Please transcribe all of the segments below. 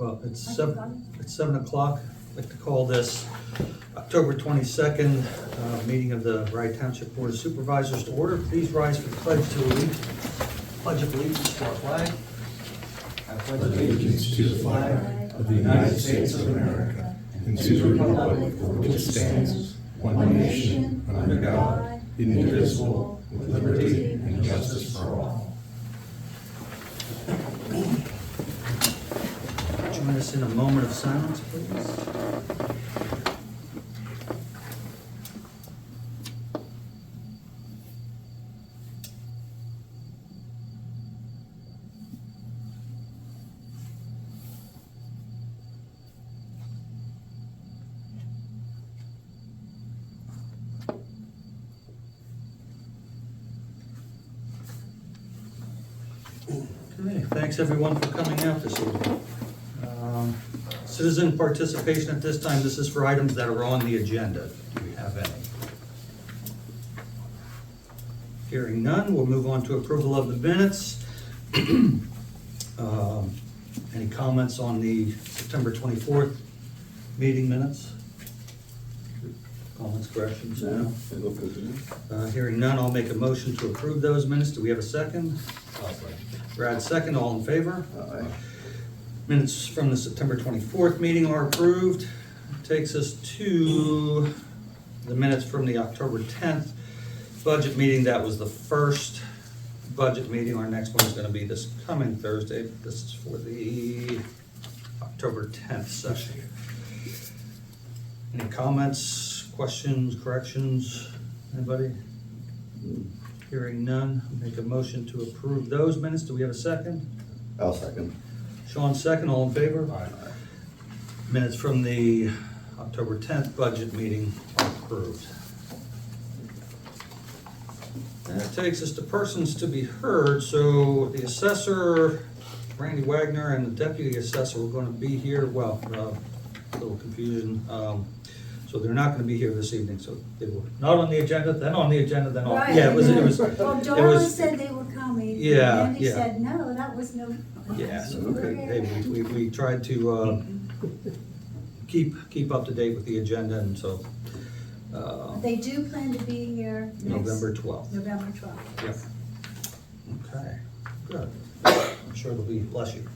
Well, it's 7 o'clock. I'd like to call this October 22nd meeting of the Rye Township Board of Supervisors to order. Please rise for the pledge of allegiance to our flag. I pledge allegiance to the flag of the United States of America and to the republic for which it stands, one nation, under God, indivisible, with liberty and justice for all. Join us in a moment of silence, please. Okay, thanks everyone for coming out this evening. Citizen participation at this time, this is for items that are on the agenda. Do we have any? Hearing none, we'll move on to approval of the minutes. Any comments on the September 24th meeting minutes? Comments, corrections? No? They look good to me. Hearing none, I'll make a motion to approve those minutes. Do we have a second? Brad, second. All in favor? Aye. Minutes from the September 24th meeting are approved. Takes us to the minutes from the October 10th budget meeting. That was the first budget meeting. Our next one is going to be this coming Thursday. This is for the October 10th session. Any comments, questions, corrections? Anybody? Hearing none, make a motion to approve those minutes. Do we have a second? I'll second. Sean, second. All in favor? Aye. Minutes from the October 10th budget meeting are approved. That takes us to persons to be heard. So the assessor, Randy Wagner, and the deputy assessor were going to be here. Well, a little confusion. So they're not going to be here this evening. So they were not on the agenda, then on the agenda, then on. Right. Yeah, it was. Well, Darla said they were coming. Yeah, And Andy yeah. said, no, that was no. Yeah, so we tried to keep up to date with the agenda, and so They do plan to be here next. November 12th. November 12th. Yep. Okay, good. I'm sure there'll be, bless you.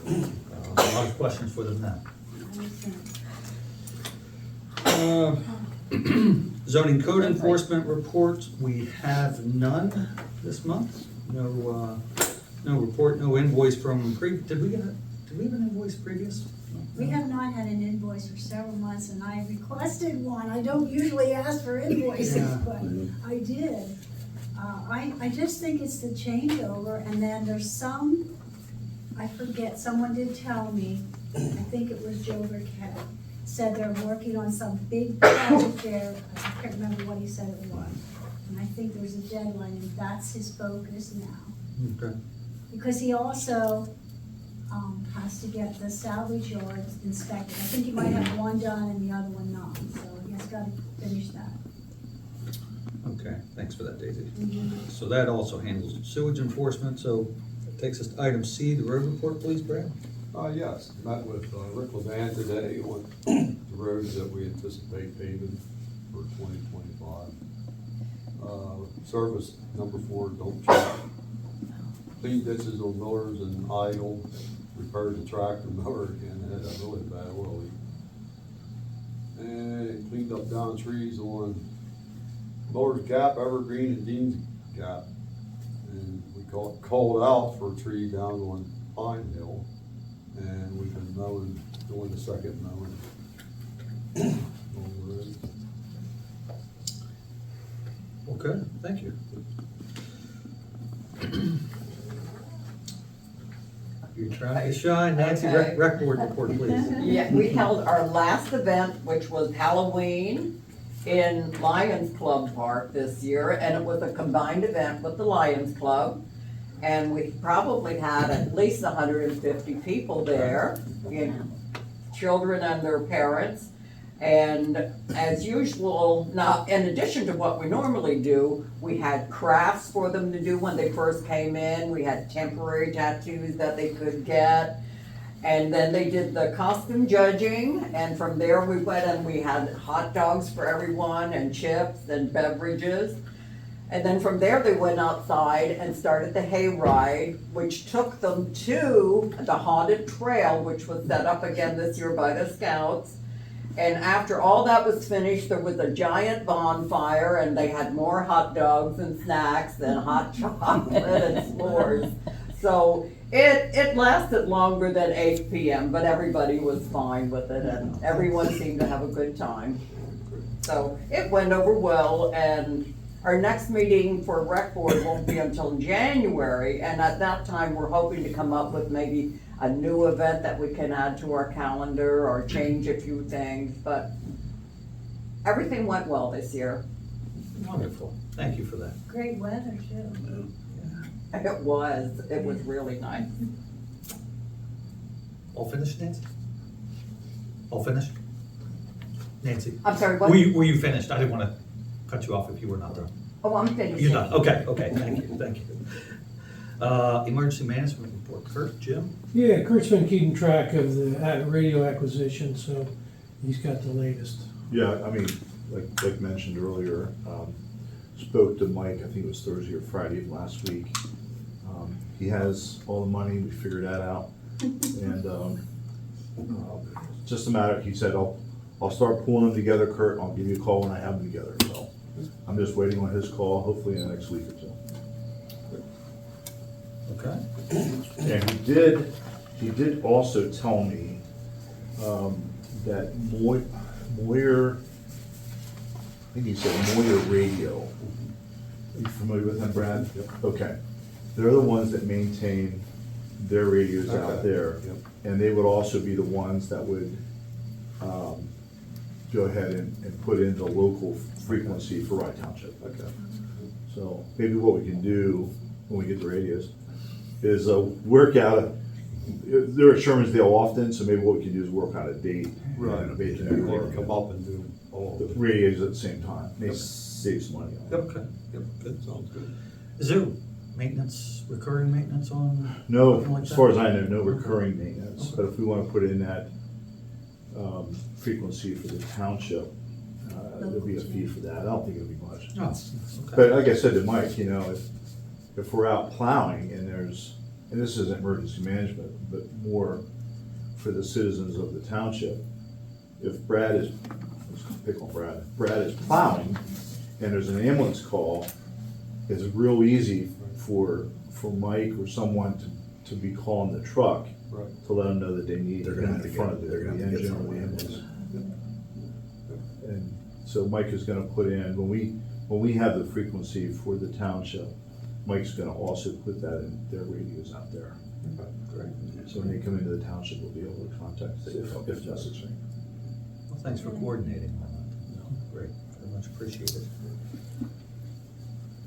A lot of questions for them now. Zoning code enforcement reports, we have none this month. No report, no invoice from did we have an invoice previous? We have not had an invoice for several months, and I requested one. I don't usually ask for invoices, Yeah. but I did. I just think it's the changeover, and then there's some, I forget, someone did tell me, I think it was Joe Burkett, said they're working on some big project there. I can't remember what he said it was. And I think there's a deadline, and that's his focus now. Okay. Because he also has to get the salvage yards inspected. I think he might have one done and the other one not, so he has got to finish that. Okay, thanks for that, Daisy. Mhm. So that also handles sewage enforcement, so that takes us to item C, the road report, please, Brad. Yes, met with Rick Levan today on the roads that we anticipate paving for 2025. Service number 4, dump truck. Clean ditches on Millers and Idle, repaired the tractor mower again, it had a really bad oil leak. And cleaned up down trees on Miller's Gap, Evergreen, and Dean's Gap. And we called out for a tree down on Pine Hill. And we've been mowing, doing the second mowing on the road. Okay, thank you. You're trying to shine, Nancy. Okay. Rec board report, please. Yeah, we held our last event, which was Halloween in Lions Club Park this year, and it was a combined event with the Lions Club. And we probably had at least 150 people there, children and their parents. And as usual, now, in addition to what we normally do, we had crafts for them to do when they first came in. We had temporary tattoos that they could get. And then they did the costume judging, and from there we went and we had hot dogs for everyone and chips and beverages. And then from there they went outside and started the hayride, which took them to the haunted trail, which was set up again this year by the Scouts. And after all that was finished, there was a giant bonfire and they had more hot dogs and snacks and hot chocolate and s'mores. So it lasted longer than 8 p.m., but everybody was fine with it and everyone seemed to have a good time. So it went over well, and our next meeting for rec board won't be until January, and at that time, we're hoping to come up with maybe a new event that we can add to our calendar or change a few things, but everything went well this year. Wonderful. Thank you for that. Great weather too. It was really nice. All finished, Nancy? All finished? Nancy? I'm sorry, what? Were you finished? I didn't want to cut you off if you were not done. Oh, I'm finished. You're done, okay, thank you. Emergency management report, Kurt, Jim? Yeah, Kurt's been keeping track of the radio acquisition, so he's got the latest. Yeah, I mean, like mentioned earlier, spoke to Mike, I think it was Thursday or Friday of last week. He has all the money, we figured that out. And just a matter, he said, I'll start pulling them together, Kurt, I'll give you a call when I have them together. So I'm just waiting on his call, hopefully in the next week or two. Okay. And he did also tell me, that Moyer, I think he said Moyer Radio. Are you familiar with them, Brad? Yep. Okay. They're the ones that maintain their radios out Okay. there. Yep. And they would also be the ones that would, go ahead and put in the local frequency for Rye Township. Okay. So maybe what we can do when we get the radios is work out they're at Shermansdale often, so maybe what we can do is work out a date. Right, And they can or come up and do all the of it. radios at the same time, maybe save some money on it. Yep, okay, yep, good, sounds good. Is there maintenance, recurring maintenance on? No, something like as that? far as I know, no recurring maintenance, but if we wanna put in that, frequency for the township, there'll be a fee for that, I don't think it'll be much. Oh, okay. But like I said to Mike, you know, if we're out plowing and and this isn't emergency management, but more for the citizens of the township, if Brad is, let's pick on Brad is plowing and there's an ambulance call, it's real easy for Mike or someone to be calling the truck Right. to let them know that they need to They're get gonna in have to front get- of the they're gonna have to get engine or the someone. ambulance. And so Mike is gonna put in, when we have the frequency for the township, Mike's gonna also put that in their radios out there. Okay, great. So when they come into the township, we'll be able to contact them if necessary. Well, thanks for coordinating on that. Great, very much appreciated.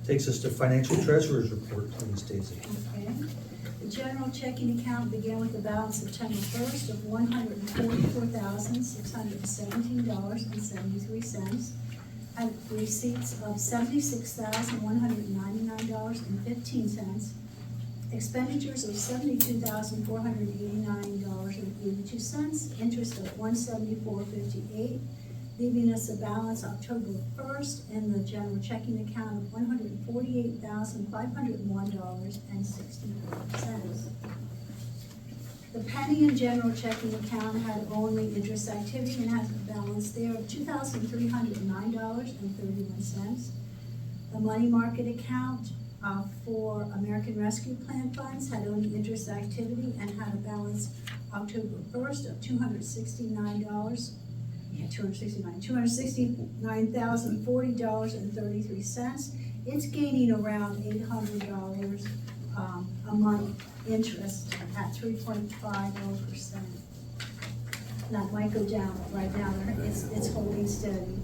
Takes us to financial treasurer's report, please, Daisy. Okay. The general checking account began with a balance September 1st of $144,617.73, and receipts of $76,199.15, expenditures of $72,489.82, interest of $174.58, leaving us a balance October 1st in the general checking account of $148,501.64. The pending and general checking account had only interest activity and has a balance there of $2,309.31. The money market account for American Rescue Plan funds had only interest activity and had a balance October 1st of $269,040.33. It's gaining around $800 a month interest at 3.50%. That might go down, but right now it's holding steady.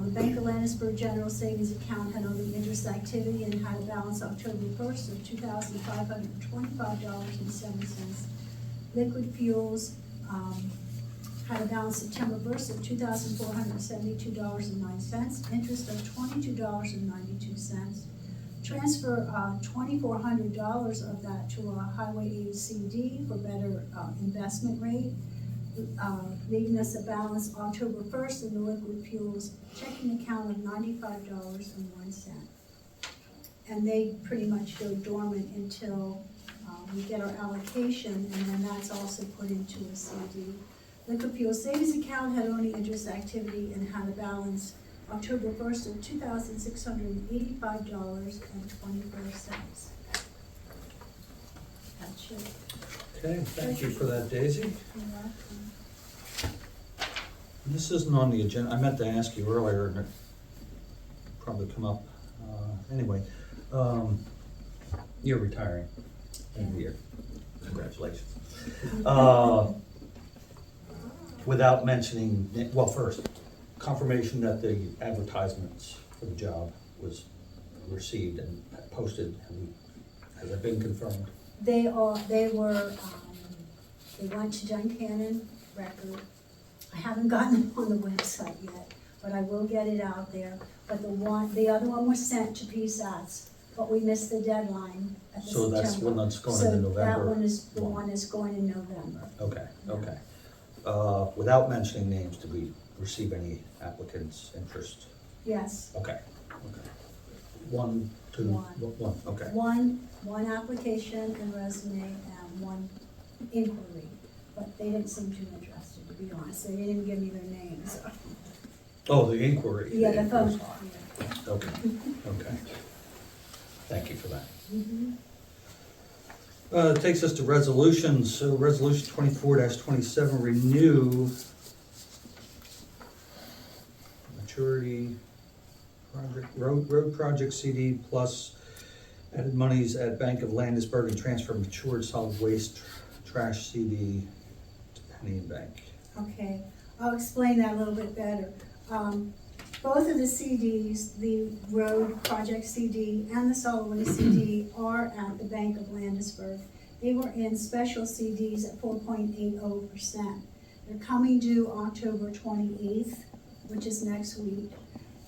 The Bank of Landisburg General Savings Account had only interest activity and had a balance October 1st of $2,525.07. Liquid Fuels had a balance September 1st of $2,472.09, interest of $22.92. transfer $2,400 of that to a highway aid CD for better investment rate, leaving us a balance October 1st in the liquid fuels checking account of $95.01. And they pretty much go dormant until we get our allocation, and then that's also put into a CD. Liquid fuel savings account had only interest activity and had a balance October 1st of $2,685.24. That's it. Okay, thank you for that, Daisy. You're welcome. This isn't on the agenda, I meant to ask you earlier, and it probably come up, anyway. You're retiring in the year, congratulations. Without mentioning, well, first, confirmation that the advertisements for the job was received and posted, has it been confirmed? They went to Duncannon Record. I haven't gotten them on the website yet, but I will get it out there. But the other one was sent to PSATs, but we missed the deadline at the So September. that's one that's going into November? So that one is the one that's going in November. Okay, okay. Without mentioning names, did we receive any applicants' interest? Yes, Okay, okay. One, two, one, okay. one application and resume and one inquiry, but they didn't seem too interested, to be honest. They didn't give me their names. Oh, the inquiry. Yeah, the phone call, Okay, okay. Thank you for that. yeah. Takes us to resolutions. So resolution 24-27, renew maturity project, road project CD plus added monies at Bank of Landisburg and transfer matured solid waste trash CD to Penny and Bank. Okay, I'll explain that a little bit better. Both of the CDs, the road project CD and the solid waste CD, are at the Bank of Landisburg. They were in special CDs at 4.80%. They're coming due October 28th, which is next week.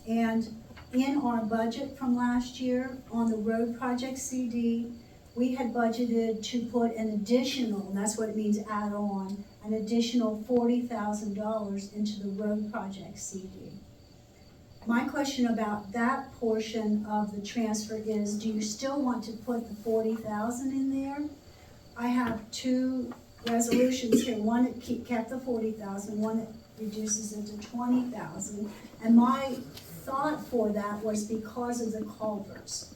And in our budget from last year, on the road project CD, we had budgeted to put an additional, and that's what it means add on, an additional $40,000 into the road project CD. My question about that portion of the transfer is, do you still want to put the $40,000 in there? I have two resolutions here, one that kept the $40,000, one that reduces it to $20,000. And my thought for that was because of the culverts,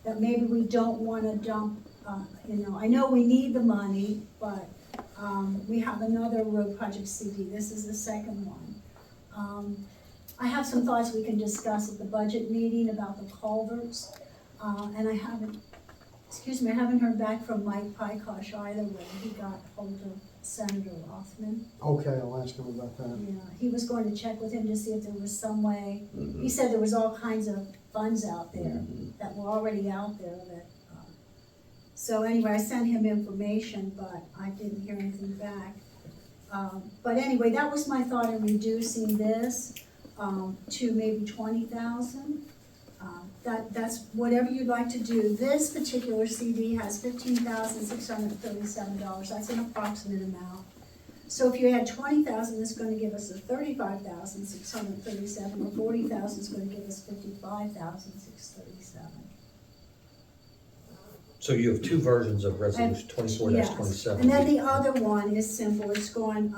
that maybe we don't wanna dump, I know we need the money, but we have another road project CD, this is the second one. I have some thoughts we can discuss at the budget meeting about the culverts, and I haven't heard back from Mike Pykosh either when he got hold of Senator Rothman. Okay, I'll ask him about that. Yeah, he was going to check with him to see if there was some way, he said there was all kinds of funds out there that were already out there that, so anyway, I sent him information, but I didn't hear anything back. But anyway, that was my thought in reducing this to maybe 20,000. That's whatever you'd like to do. This particular CD has $15,637. That's an approximate amount. So if you add 20,000, it's going to give us a 35,637, or 40,000 is going to give us 55,637. So you have two versions of resolution 24-27. Yes. And then the other one is simple. It's going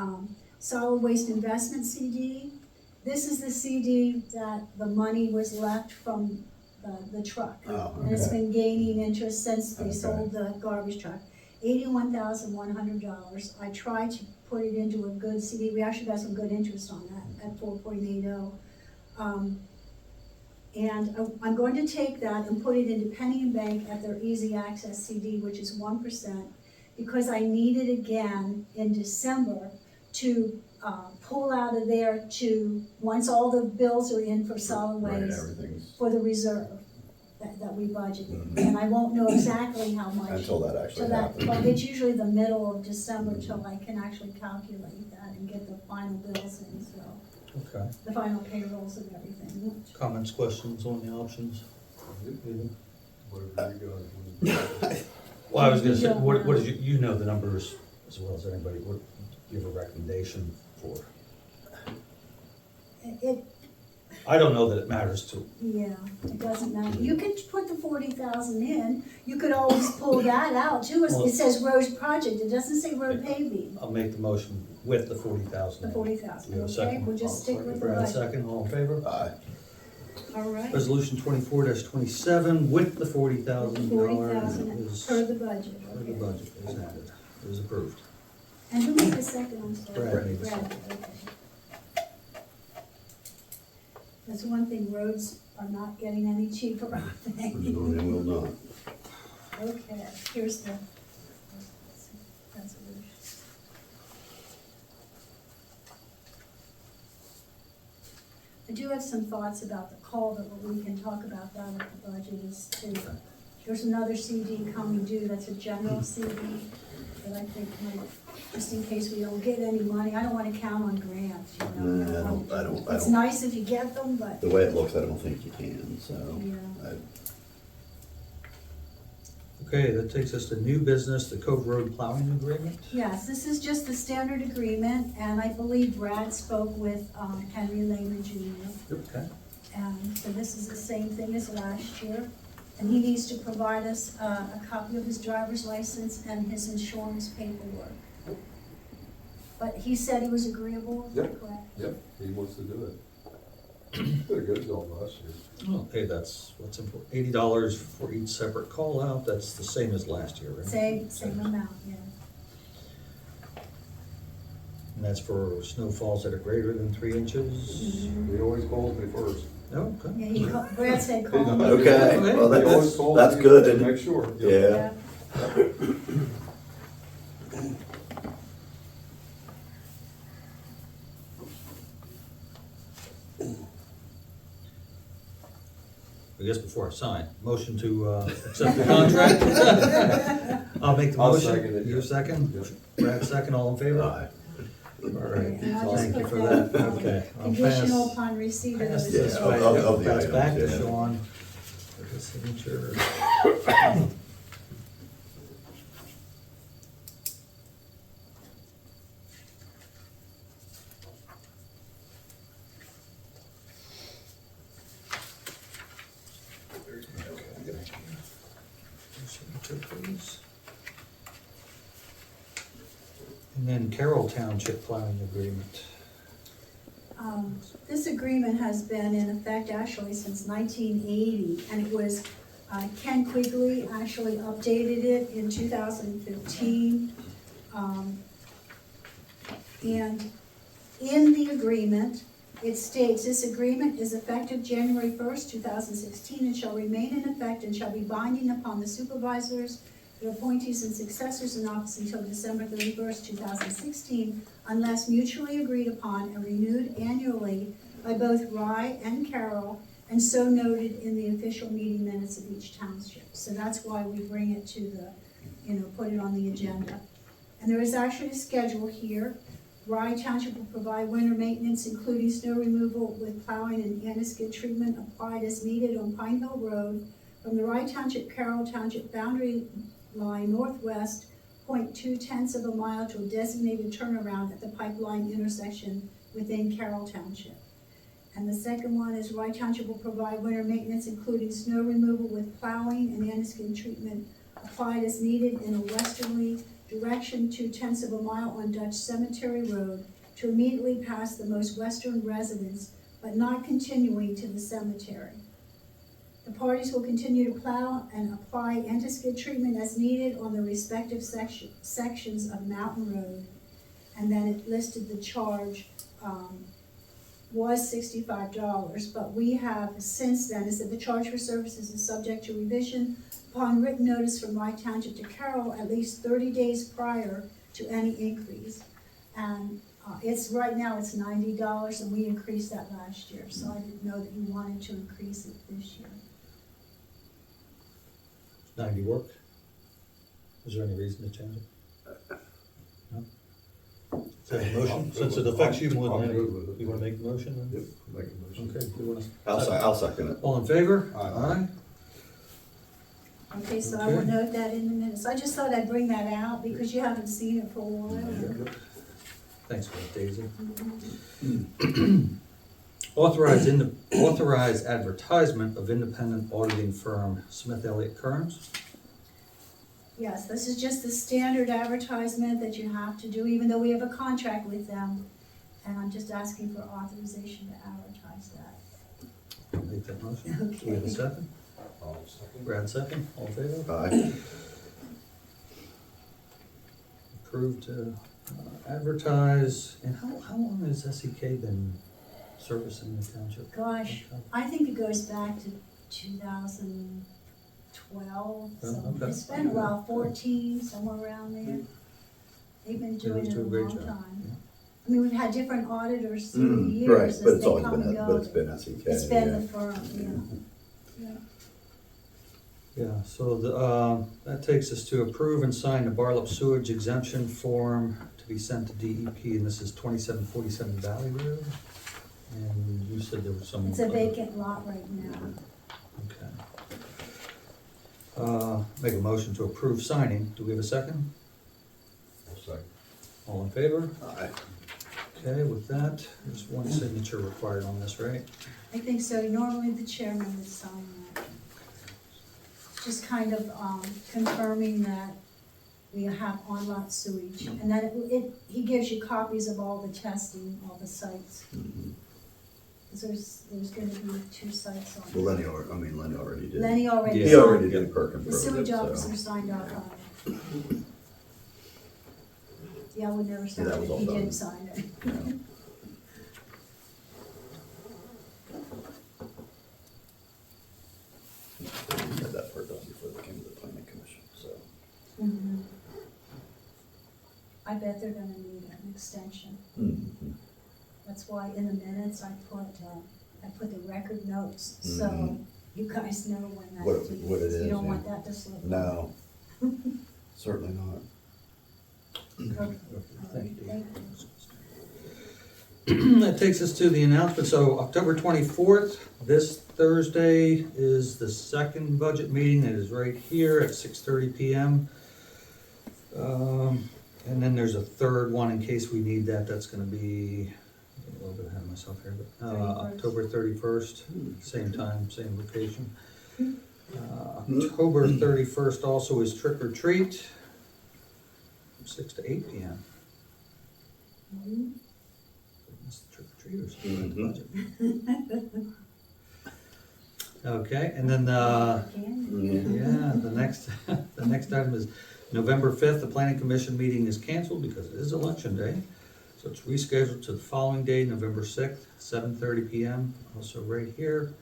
solid waste investment CD. This is the CD that the money was left from the truck. Oh, And it's okay. been gaining interest since they Okay. sold the garbage truck. $81,100. I tried to put it into a good CD. We actually got some good interest on that at 4.80. And I'm going to take that and put it into Penny and Bank at their easy access CD, which is 1%, because I need it again in December to pull out of there to, once all the bills are in for solid Right, waste, everything's for the reserve that we budgeted. And I won't know exactly how much. until that So actually that, happens. but it's usually the middle of December till I can actually calculate that and get the final bills in, so, Okay. the final payrolls and everything. Comments, questions on the options? whatever you guys want. Well, I was gonna say, what is, you know the numbers as well as anybody, what, do you have a recommendation for? It, I don't know that it matters to, yeah, it doesn't matter. You could put the 40,000 in, you could always pull that out too. It says road project, it doesn't say road paving, I'll make the motion with the 40,000. the 40,000, You have a okay? second? We'll just stick with the Brad, budget. second, all in favor? Aye. All right, Resolution 24-27 with the $40,000 40,000 is, per the budget, per the okay. budget is added, is approved. And who made the second, I'm sorry? Brad made the Brad, second. okay. That's one thing, roads are not getting any cheaper, I think. No, they will not. Okay, here's the resolution. I do have some thoughts about the culvert, but we can talk about that at the budget is too. There's another CD coming due, that's a general CD that I think might, just in case we don't get any money, I don't wanna count on grants, you know. No, I don't. It's nice if you get them, but, The way it looks, I don't think you can, so. yeah. Okay, that takes us to new business, the Cove Road Plowing Agreement. Yes, this is just the standard agreement, and I believe Brad spoke with Henry Lehman Jr. Okay. And so this is the same thing as last year. And he needs to provide us a copy of his driver's license and his insurance paperwork. But he said he was agreeable, is that Yep. correct? Yep, he wants to do it. Did a good job last year. Okay, that's what's important, $80 for each separate call out, that's the same as last year, right? Same amount, yeah. And that's for snowfalls that are greater than 3 inches? He always calls me first. No, okay. Yeah, Brad said call me. Okay, well, He always calls that's me good. to and- make sure. Yeah. I guess before I sign, motion to accept the contract? I'll make the I'll motion. second it, You yeah. second? Yep. Brad second, all in favor? Aye. All right, And I'll just thank you put for that, that, okay. I'll conditional pass- upon receipt of pass those. this Yeah, way, of the pass back to items, yeah. Sean for his signature. Signature, please. And then Carroll Township plowing agreement. This agreement has been in effect actually since 1980, and it was, Ken Quigley actually updated it in 2015. And in the agreement, it states, this agreement is effective January 1st, 2016, and shall remain in effect and shall be binding upon the supervisors, their appointees and successors in office until December 31st, 2016, unless mutually agreed upon and renewed annually by both Rye and Carroll, and so noted in the official meeting minutes of each township. So that's why we bring it to the, put it on the agenda. And there is actually a schedule here. Rye Township will provide winter maintenance, including snow removal with plowing and anti-skid treatment applied as needed on Pine Hill Road from the Rye Township, Carroll Township boundary line northwest, 0.2 of a mile to a designated turnaround at the pipeline intersection within Carroll Township. And the second one is Rye Township will provide winter maintenance, including snow removal with plowing and anti-skid treatment applied as needed in a westerly direction 0.2 of a mile on Dutch Cemetery Road to immediately past the most western residence, but not continuing to the cemetery. The parties will continue to plow and apply anti-skid treatment as needed on the respective sections of Mountain Road. And then it listed the charge was $65, but we have since then, it said the charge for services is subject to revision upon written notice from Rye Township to Carroll at least 30 days prior to any increase. And right now it's $90, and we increased that last year, so I didn't know that you wanted to increase it this year. 90 work? Is there any reason to change it? No? Is that a motion? Since it affects you more than I'm good with it. you wanna make the motion then? Yep, make a motion. Okay, you wanna? I'll second it. All in favor? Aye. Okay, so I will Okay. note that in the minutes. I just thought I'd bring that out because you haven't seen it for a while. Thanks for that, Daisy. Authorize advertisement of independent auditing firm Smith Elliott Kearns. Yes, this is just the standard advertisement that you have to do, even though we have a contract with them. And I'm just asking for authorization to advertise that. I'll make that motion. Do we have a Okay. second? Brad second, all in favor? Aye. Approved to advertise, and how long has SEK been servicing the township? Gosh, I think it goes back to 2012, so Okay. it's been a while, 14, somewhere around there. They've been doing it a doing a great long job, time. I mean, we've had different auditors through the years Right, as but it's they always come been, and but go. it's been SEK. It's been yeah. the firm, yeah. Yeah, so that takes us to approve and sign the Barlup Sewage Exemption form to be sent to DEP, and this is 2747 Valley Road. And you said there was some. It's a vacant lot right now. Okay. Make a motion to approve signing. Do we have a second? All in favor? Aye. Okay, with that, there's one signature required on this, right? I think so. Normally the chairman would sign that. Just kind of confirming that we have on-lot sewage. And that he gives you copies of all the testing, all the sites. Mhm. 'Cause there's gonna be 2 sites on Well, it. Lenny already did. Lenny already Yeah. He already signed, did Perkin the Road, sewage so. officer signed off on it. Yeah, I would never sign that it was if all he done. didn't sign it. Yeah. We had that part done before they came to the planning commission, so. Mhm. I bet they're gonna need an extension. Mhm. That's why in the minutes I put the record notes, so Mhm. you guys know when that What is. it is, You don't yeah. want that to slip. No, certainly not. Okay. Thank you. Thank That takes us to the announcement. So October 24th, this Thursday, is the second budget meeting. It is right here at 6:30 PM. And then there's a third one in case we need that. That's gonna be a little bit ahead of myself here, but 31st. October 31st, same time, same location. October 31st also is trick or treat, from 6 to 8 PM. Mhm. It's the trick or treaters. Like the Mhm. budget. Okay, and then, Candy. yeah, the next item is November 5th, the planning commission meeting is canceled because it is election day. So it's rescheduled to the following day, November 6th, 7:30 PM, also right here.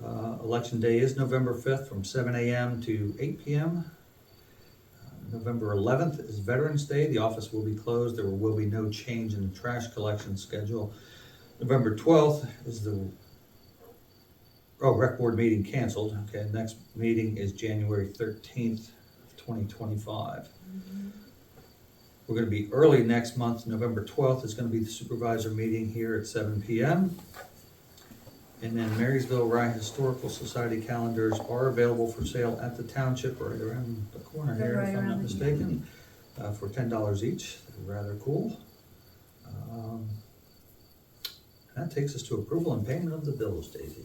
Election day is November 5th from 7 AM to 8 PM. November 11th is Veterans Day, the office will be closed, there will be no change in the trash collection schedule. November 12th is rec board meeting canceled, okay, next meeting is January 13th, 2025. We're gonna be early next month, November 12th is gonna be the supervisor meeting here at 7 PM. And then Marysville Rye Historical Society calendars are available for sale at the township right around the corner They're here, right if I'm not around the- mistaken, for $10 each. They're rather cool. That takes us to approval and payment of the bills, Daisy.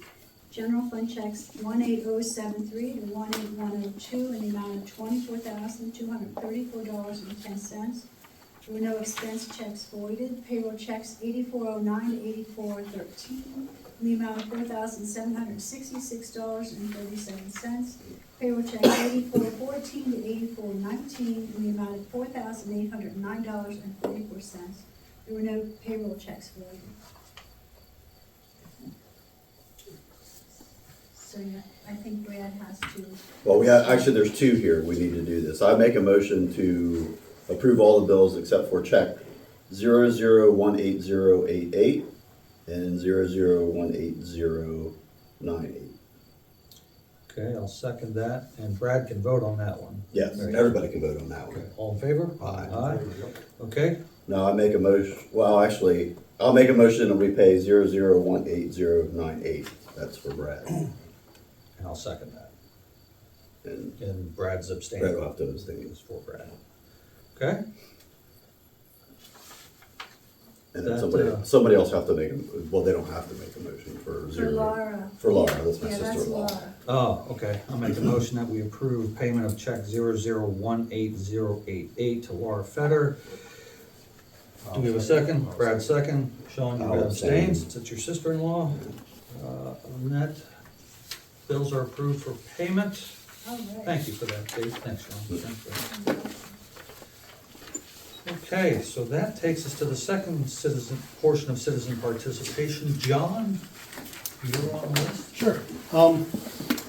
General fund checks 18073 to 18102 in the amount of $24,234.10. There were no expense checks voided. Payroll checks 8409 to 8413 in the amount of $4,766.37. Payroll checks 8414 to 8419 in the amount of $4,809.44. There were no payroll checks voided. So yeah, I think Brad has to. Well, actually, there's 2 here, we need to do this. I make a motion to approve all the bills except for check 00180888 and 00180898. Okay, I'll second that, and Brad can vote on that one. Yes, Right. everybody can vote on that one. All in favor? Aye. Aye. Okay, Now, I make a motion, well, actually, I'll make a motion that we pay 00180898. That's for Brad. and I'll second that. and Brad's abstaining. Brad will have to abstain. It's for Brad. Okay, And That, then somebody else have to make, well, they don't have to make a motion for For zero. Laura. For Laura, that's my Yeah, that's sister-in-law. Laura. oh, okay, I'll make a motion that we approve payment of check 00180088 to Laura Fetter. Do we have a second? Brad second, Sean, you I'll abstain. abstains, since it's your sister-in-law. Annette, bills are approved for payment. All right. Thank you for that, Dave, thanks, Sean. Thanks for that. Okay, so that takes us to the second portion of citizen participation. John, you're on the list? Sure. I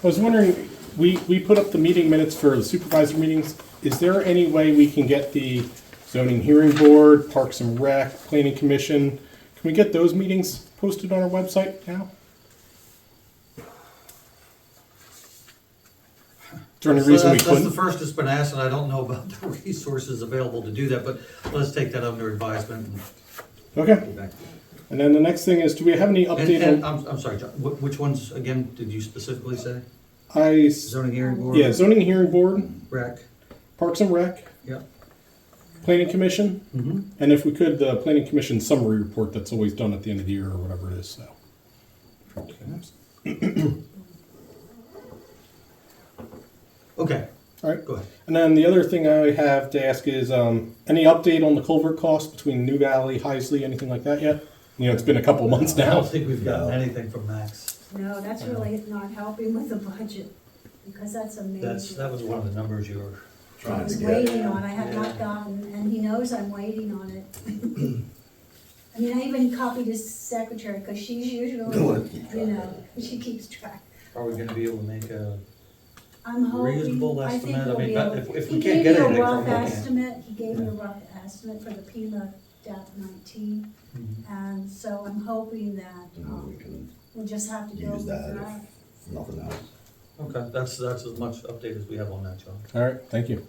was wondering, we put up the meeting minutes for the supervisor meetings. Is there any way we can get the zoning hearing board, Parks and Rec, Planning Commission, can we get those meetings posted on our website now? Is there any So reason we that's the couldn't? first that's been asked, and I don't know about the resources available to do that, but let's take that under advisement and Okay. get back. And then the next thing is, do we have any update And on? I'm sorry, John, which ones, again, did you specifically say? I, Zoning hearing board? yeah, zoning hearing board, Rec, Parks and Rec, yep. Planning Commission, Mm-hmm. and if we could, the Planning Commission summary report that's always done at the end of the year or whatever it is, so. Okay, All right. go ahead. And then the other thing I have to ask is, any update on the culvert cost between New Valley, Heisley, anything like that yet? You know, it's been a couple months I don't now. think we've gotten anything from Max. No, that's really not helping with the budget, because that's a major. That was one of the numbers you were, I Trying was to get. waiting on, I have not gotten, and he knows I'm waiting on it. I mean, I even copied his secretary, because she's usually, you know, she keeps track. are we gonna be able to make a, I'm hoping, Reasonable I think estimate? I we'll mean, be but able. if we can't get anything He gave me a rough from him, we can't. estimate, he gave me a rough estimate for the Pima -19, Mhm. and so I'm hoping that, We can we'll just have to go use with that that. if nothing else. okay, that's as much update as we have on that, John. All right, thank you.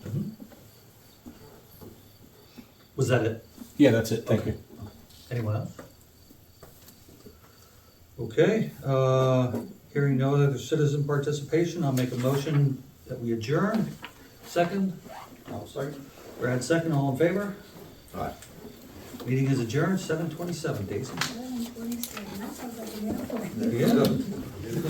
Was that it? Yeah, that's it, thank you. Anyone else? Okay, hearing no other citizen participation, I'll make a motion that we adjourn. Second, I'll second. Brad second, all in favor? All right. Meeting is adjourned, 7:27, Daisy. 11:27, that sounds like an airport. There you go.